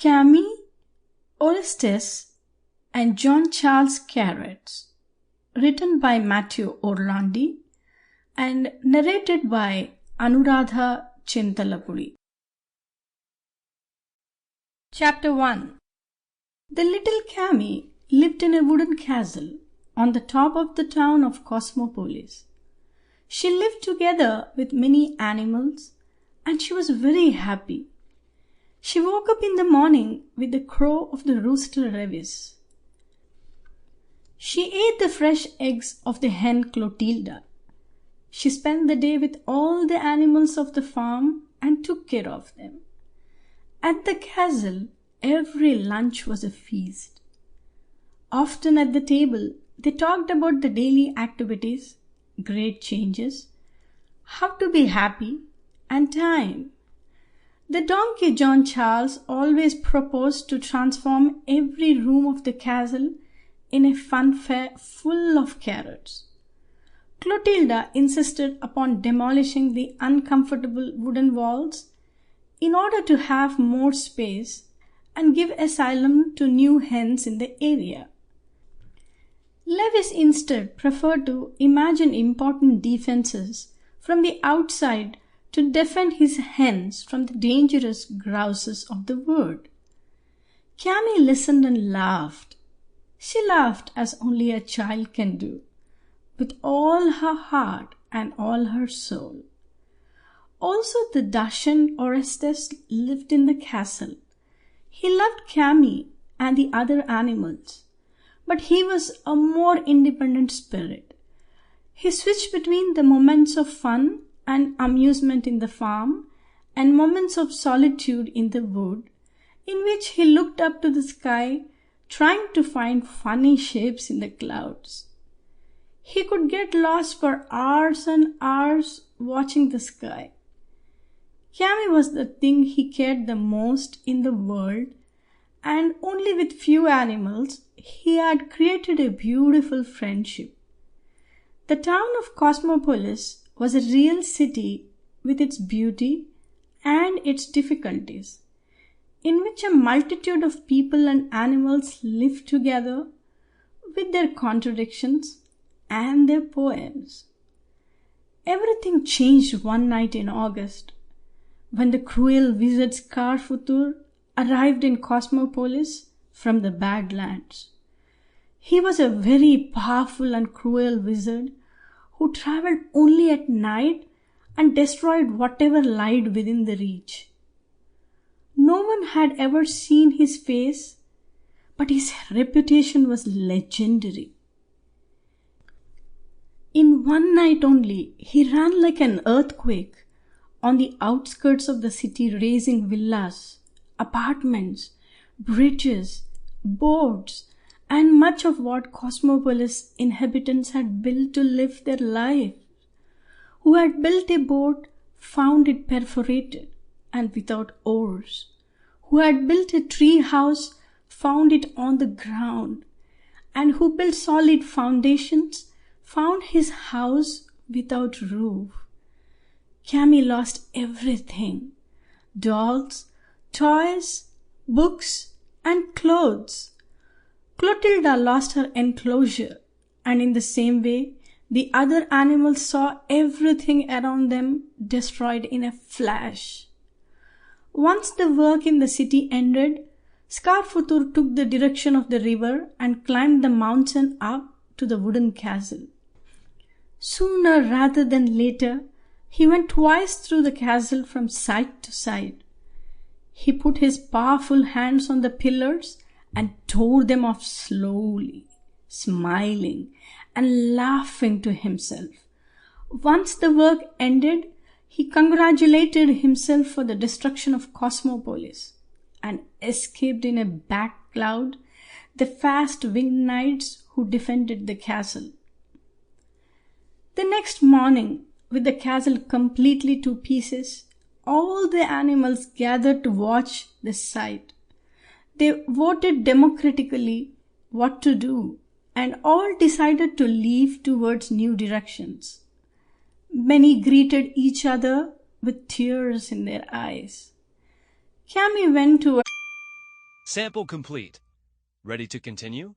Cammie, Orestes, and John Charles Carrots, written by Matteo Orlandi and narrated by Anuradha Chintalapudi. Chapter 1. The little Cammie lived in a wooden castle on the top of the town of Cosmopolis. She lived together with many animals, and she was very happy. She woke up in the morning with the crow of the rooster Revis. She ate the fresh eggs of the hen Clotilda. She spent the day with all the animals of the farm and took care of them. At the castle, every lunch was a feast. Often at the table, they talked about the daily activities, great changes, how to be happy, and time. The donkey John Charles always proposed to transform every room of the castle in a fun fair full of carrots. Clotilda insisted upon demolishing the uncomfortable wooden walls in order to have more space and give asylum to new hens in the area. Lewis instead preferred to imagine important defenses from the outside to defend his hens from the dangerous grouses of the wood. Cammie listened and laughed. She laughed as only a child can do, with all her heart and all her soul. Also the dachshund Orestes lived in the castle. He loved Cammie and the other animals, but he was a more independent spirit. He switched between the moments of fun and amusement in the farm and moments of solitude in the wood, in which he looked up to the sky, trying to find funny shapes in the clouds. He could get lost for hours and hours watching the sky. Cammie was the thing he cared the most in the world, and only with few animals he had created a beautiful friendship. The town of Cosmopolis was a real city with its beauty and its difficulties, in which a multitude of people and animals lived together with their contradictions and their poems. Everything changed one night in August, when the cruel wizard Scarfutur arrived in Cosmopolis from the Badlands. He was a very powerful and cruel wizard who travelled only at night and destroyed whatever lied within the reach. No one had ever seen his face, but his reputation was legendary. In one night only, he ran like an earthquake on the outskirts of the city, razing villas, apartments, bridges, boats, and much of what Cosmopolis inhabitants had built to live their life. Who had built a boat found it perforated and without oars. Who had built a tree house found it on the ground. And who built solid foundations found his house without roof. Cammie lost everything: dolls, toys, books, and clothes. Clotilda lost her enclosure, and in the same way, the other animals saw everything around them destroyed in a flash. Once the work in the city ended, Scarfutur took the direction of the river and climbed the mountain up to the wooden castle. Sooner rather than later, he went twice through the castle from side to side. He put his powerful hands on the pillars and tore them off slowly, smiling and laughing to himself. Once the work ended, he congratulated himself for the destruction of Cosmopolis and escaped in a back cloud the fast-winged knights who defended the castle. The next morning, with the castle completely to pieces, all the animals gathered to watch the sight. They voted democratically what to do, and all decided to leave towards new directions. Many greeted each other with tears in their eyes. Cammie went to Sample complete. Ready to continue?